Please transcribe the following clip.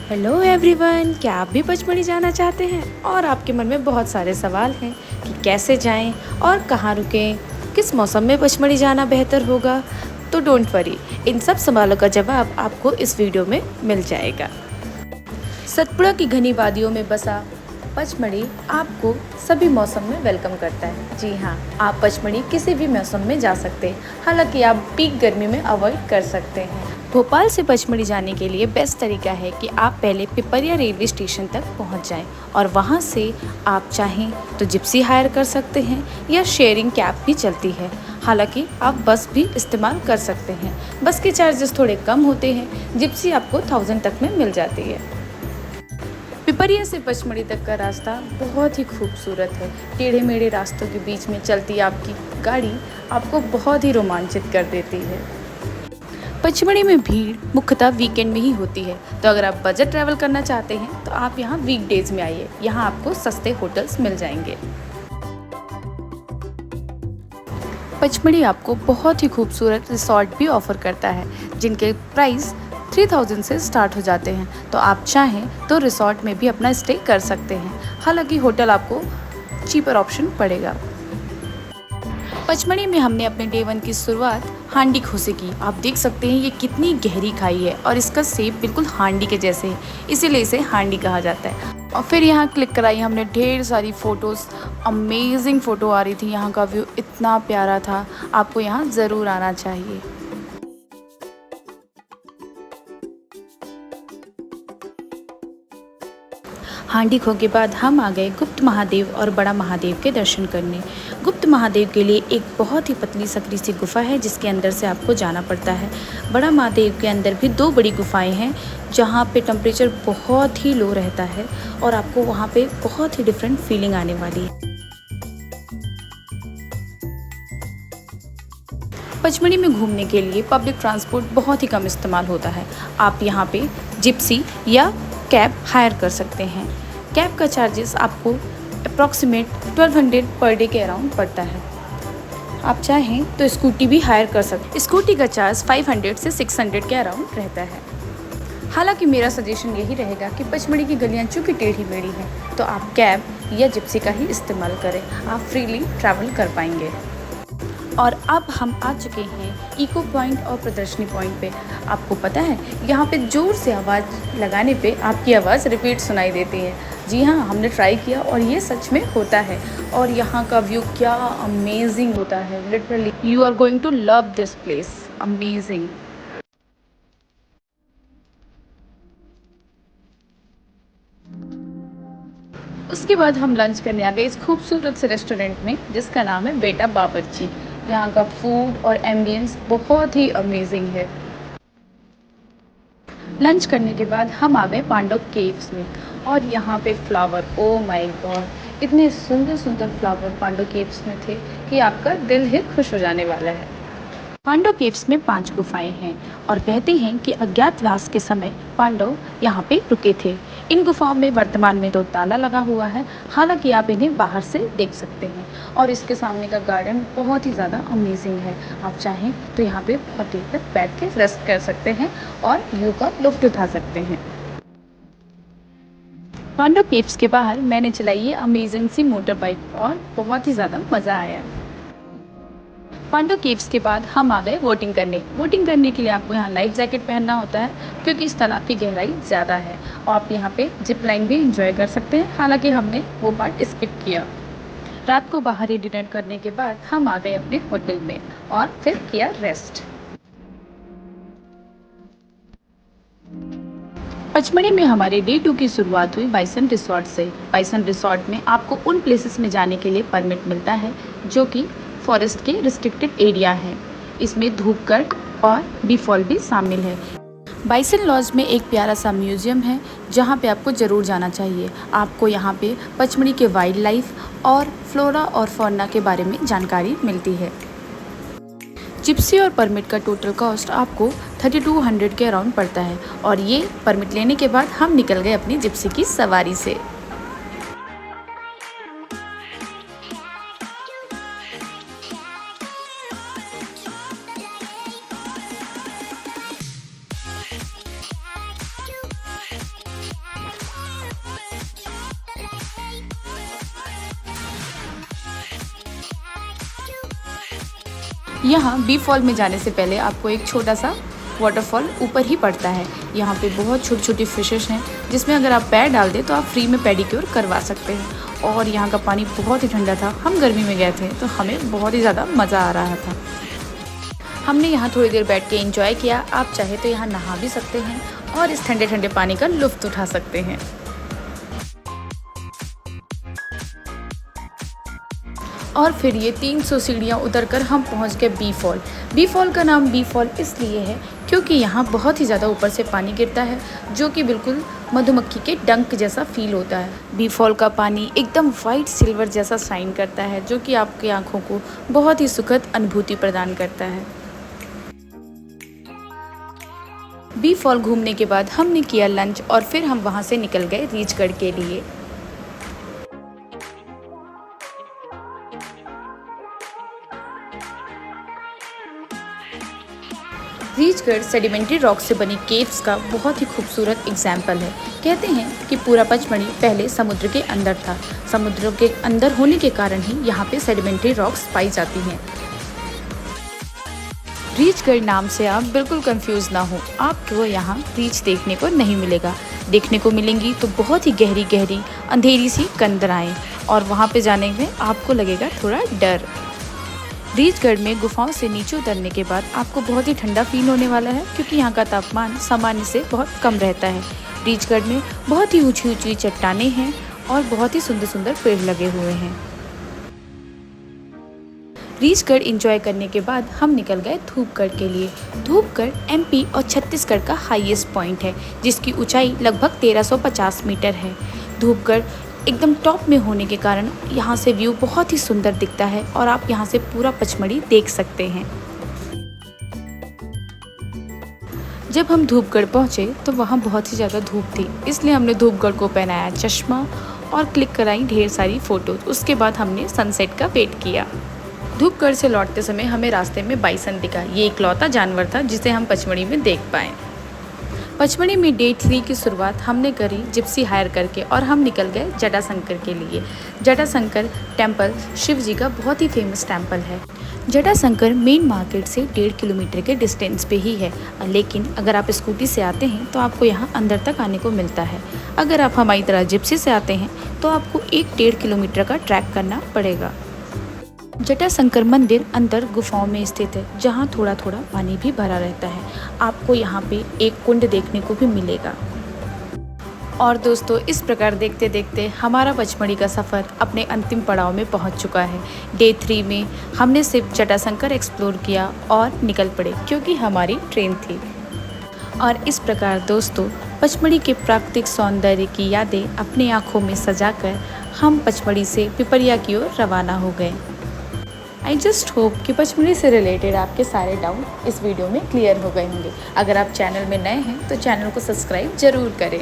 Hello everyone, क्या आप भी पचमढ़ी जाना चाहते हैं और आपके मन में बहुत सारे सवाल हैं कि कैसे जाएं और कहाँ रुकें, किस मौसम में पचमढ़ी जाना बेहतर होगा। तो डोंट वरी, इन सब सवालों का जवाब आपको इस वीडियो में मिल जाएगा। सतपुड़ा की घनी वादियों में बसा पचमढ़ी आपको सभी मौसम में वेलकम करता है। जी हाँ, आप पचमढ़ी किसी भी मौसम में जा सकते हैं, हालांकि आप पीक गर्मी में अवॉइड कर सकते हैं। भोपाल से पचमढ़ी जाने के लिए बेस्ट तरीका है कि आप पहले पिपरिया रेलवे स्टेशन तक पहुंच जाएं और वहां से आप चाहें तो जिप्सी हायर कर सकते हैं या शेयरिंग कैब भी चलती है। हालांकि आप बस भी इस्तेमाल कर सकते हैं। बस के चार्जेस थोड़े कम होते हैं, जिप्सी आपको 1000 तक में मिल जाती है। पिपरिया से पचमढ़ी तक का रास्ता बहुत ही खूबसूरत है। टेढ़े मेढ़े रास्तों के बीच में चलती आपकी गाड़ी आपको बहुत ही रोमांचित कर देती है। पचमढ़ी में भीड़ मुख्यतः वीकेंड में ही होती है, तो अगर आप बजट ट्रैवल करना चाहते हैं तो आप यहाँ वीकडेज में आइए। यहाँ आपको सस्ते होटल्स मिल जाएंगे। पचमढ़ी आपको बहुत ही खूबसूरत रिसॉर्ट भी ऑफर करता है, जिनके प्राइस 3000 से स्टार्ट हो जाते हैं। तो आप चाहें तो रिसॉर्ट में भी अपना स्टे कर सकते हैं, हालांकि होटल आपको चीपर ऑप्शन पड़ेगा। पचमढ़ी में हमने अपने डे 1 की शुरुआत हांडी खो से की। आप देख सकते हैं ये कितनी गहरी खाई है और इसका शेप बिल्कुल हांडी के जैसे है, इसीलिए इसे हांडी कहा जाता है। और फिर यहाँ क्लिक कराई हमने ढेर सारी फ़ोटोज़। अमेजिंग फ़ोटो आ रही थी, यहाँ का व्यू इतना प्यारा था, आपको यहाँ ज़रूर आना चाहिए। हांडी खो के बाद हम आ गए गुप्त महादेव और बड़ा महादेव के दर्शन करने। गुप्त महादेव के लिए एक बहुत ही पतली सकरी सी गुफा है, जिसके अंदर से आपको जाना पड़ता है। बड़ा महादेव के अंदर भी 2 बड़ी गुफाएं हैं, जहाँ पे टेम्परेचर बहुत ही लो रहता है और आपको वहाँ पे बहुत ही डिफरेंट फीलिंग आने वाली है। पचमढ़ी में घूमने के लिए पब्लिक ट्रांसपोर्ट बहुत ही कम इस्तेमाल होता है। आप यहाँ पे जिप्सी या कैब हायर कर सकते हैं। कैब का चार्जेस आपको अप्रॉक्सीमेट 1200 पर डे के अराउंड पड़ता है। आप चाहें तो स्कूटी भी हायर कर सकते हैं। स्कूटी का चार्ज 500 से 600 के अराउंड रहता है। हालांकि मेरा सजेशन यही रहेगा कि पचमढ़ी की गलियाँ चूँकि टेढ़ी मेढ़ी हैं, तो आप कैब या जिप्सी का ही इस्तेमाल करें, आप फ्रीली ट्रैवल कर पाएंगे। और अब हम आ चुके हैं इको पॉइंट और प्रदर्शनी पॉइंट पे। आपको पता है, यहाँ पे ज़ोर से आवाज़ लगाने पे आपकी आवाज़ रिपीट सुनाई देती है। जी हाँ, हमने ट्राई किया और ये सच में होता है। और यहाँ का व्यू क्या अमेजिंग होता है, literally you are going to love this place, amazing. उसके बाद हम लंच करने आ गए इस खूबसूरत से रेस्टोरेंट में, जिसका नाम है बेटा बावर्ची। यहाँ का फूड और एम्बियंस बहुत ही अमेजिंग है। लंच करने के बाद हम आ गए पांडव केव्स में और यहाँ पे फ्लावर, ओ माय गॉड, इतने सुंदर सुंदर फ्लावर पांडव केव्स में थे कि आपका दिल ही खुश हो जाने वाला है। पांडव केव्स में 5 गुफाएं हैं और कहते हैं कि अज्ञातवास के समय पांडव यहाँ पे रुके थे। इन गुफाओं में वर्तमान में 2 ताला लगा हुआ है, हालांकि आप इन्हें बाहर से देख सकते हैं। और इसके सामने का गार्डन बहुत ही ज़्यादा अमेजिंग है। आप चाहें तो यहाँ पे बहुत देर तक बैठ के रेस्ट कर सकते हैं और व्यू का लुत्फ उठा सकते हैं। पांडव केव्स के बाहर मैंने चलाई ये अमेजिंग सी मोटर बाइक और बहुत ही ज़्यादा मज़ा आया। पांडव केव्स के बाद हम आ गए बोटिंग करने। बोटिंग करने के लिए आपको यहाँ लाइफ जैकेट पहनना होता है, क्योंकि इस तालाब की गहराई ज़्यादा है। और आप यहाँ पे जिप लाइन भी इंजॉय कर सकते हैं, हालांकि हमने वो पार्ट स्किप किया। रात को बाहर ही डिनर करने के बाद हम आ गए अपने होटल में और फिर किया रेस्ट। पचमढ़ी में हमारे डे 2 की शुरुआत हुई बाइसन रिसॉर्ट से। बाइसन रिसॉर्ट में आपको उन प्लेसेस में जाने के लिए परमिट मिलता है जो कि फॉरेस्ट के रिस्ट्रिक्टेड एरिया हैं। इसमें धूपगढ़ और बी फॉल भी शामिल है। बाइसन लॉज में एक प्यारा सा म्यूजियम है, जहाँ पे आपको ज़रूर जाना चाहिए। आपको यहाँ पे पचमढ़ी के वाइल्ड लाइफ और फ्लोरा और फौना के बारे में जानकारी मिलती है। जिप्सी और परमिट का टोटल कॉस्ट आपको 3200 के अराउंड पड़ता है और ये परमिट लेने के बाद हम निकल गए अपनी जिप्सी की सवारी से। यहाँ बी फॉल में जाने से पहले आपको एक छोटा सा वाटरफॉल ऊपर ही पड़ता है। यहाँ पे बहुत छोटी छोटी फिशेस हैं जिसमें अगर आप पैर डाल दें तो आप फ्री में पेडिक्योर करवा सकते हैं। और यहाँ का पानी बहुत ही ठंडा था। हम गर्मी में गए थे तो हमें बहुत ही ज़्यादा मज़ा आ रहा था। हमने यहाँ थोड़ी देर बैठ के एंजॉय किया। आप चाहे तो यहाँ नहा भी सकते हैं और इस ठंडे ठंडे पानी का लुत्फ़ उठा सकते हैं। और फिर ये 300 सीढ़ियाँ उतरकर हम पहुँच गए बी फॉल। बी फॉल का नाम बी फॉल इसलिए है क्योंकि यहाँ बहुत ही ज़्यादा ऊपर से पानी गिरता है जो कि बिल्कुल मधुमक्खी के डंक जैसा फील होता है। बी फॉल का पानी एकदम वाइट सिल्वर जैसा शाइन करता है जो कि आपकी आँखों को बहुत ही सुखद अनुभूति प्रदान करता है। बी फॉल घूमने के बाद हमने किया लंच और फिर हम वहाँ से निकल गए रीछगढ़ के लिए। रीछगढ़ सेडिमेंट्री रॉक से बनी केव्स का बहुत ही खूबसूरत एग्जाम्पल है। कहते हैं कि पूरा पचमढ़ी पहले समुद्र के अंदर था। समुद्र के अंदर होने के कारण ही यहाँ पे सेडिमेंट्री रॉक्स पाई जाती हैं। रीछगढ़ नाम से आप बिल्कुल कंफ्यूज ना हो। आपको यहाँ रीछ देखने को नहीं मिलेगा। देखने को मिलेंगी तो बहुत ही गहरी गहरी अंधेरी सी कंदराएं, और वहाँ पे जाने में आपको लगेगा थोड़ा डर। रीछगढ़ में गुफाओं से नीचे उतरने के बाद आपको बहुत ही ठंडा फील होने वाला है क्योंकि यहाँ का तापमान सामान्य से बहुत कम रहता है। रीछगढ़ में बहुत ही ऊंची ऊंची चट्टानें हैं और बहुत ही सुंदर सुंदर पेड़ लगे हुए हैं। रीछगढ़ एंजॉय करने के बाद हम निकल गए धूपगढ़ के लिए। धूपगढ़ एमपी और छत्तीसगढ़ का हाईएस्ट पॉइंट है जिसकी ऊंचाई लगभग 1350 मीटर है। धूपगढ़ एकदम टॉप में होने के कारण यहाँ से व्यू बहुत ही सुंदर दिखता है और आप यहाँ से पूरा पचमढ़ी देख सकते हैं। जब हम धूपगढ़ पहुँचे तो वहाँ बहुत ही ज़्यादा धूप थी, इसलिए हमने धूपगढ़ को पहनाया चश्मा और क्लिक कराई ढेर सारी फ़ोटोज़। उसके बाद हमने सनसेट का वेट किया। धूपगढ़ से लौटते समय हमें रास्ते में बाइसन दिखा। ये इकलौता जानवर था जिसे हम पचमढ़ी में देख पाए। पचमढ़ी में डे 3 की शुरुआत हमने करी जिप्सी हायर करके और हम निकल गए जटाशंकर के लिए। जटाशंकर टेम्पल शिव जी का बहुत ही फेमस टेम्पल है। जटाशंकर मेन मार्केट से 1.5 किलोमीटर के डिस्टेंस पे ही है, लेकिन अगर आप स्कूटी से आते हैं तो आपको यहाँ अंदर तक आने को मिलता है। अगर आप हमारी तरह जिप्सी से आते हैं तो आपको 1-1.5 किलोमीटर का ट्रैक करना पड़ेगा। जटाशंकर मंदिर अंदर गुफाओं में स्थित है जहाँ थोड़ा थोड़ा पानी भी भरा रहता है। आपको यहाँ पे एक कुंड देखने को भी मिलेगा। और दोस्तों, इस प्रकार देखते देखते हमारा पचमढ़ी का सफ़र अपने अंतिम पड़ाव में पहुँच चुका है। डे 3 में हमने सिर्फ जटाशंकर एक्सप्लोर किया और निकल पड़े क्योंकि हमारी ट्रेन थी। और इस प्रकार दोस्तों, पचमढ़ी के प्राकृतिक सौंदर्य की यादें अपनी आँखों में सजाकर हम पचमढ़ी से पिपरिया की ओर रवाना हो गए। आई जस्ट होप कि पचमढ़ी से रिलेटेड आपके सारे डाउट इस वीडियो में क्लियर हो गए होंगे। अगर आप चैनल में नए हैं तो चैनल को सब्सक्राइब ज़रूर करें।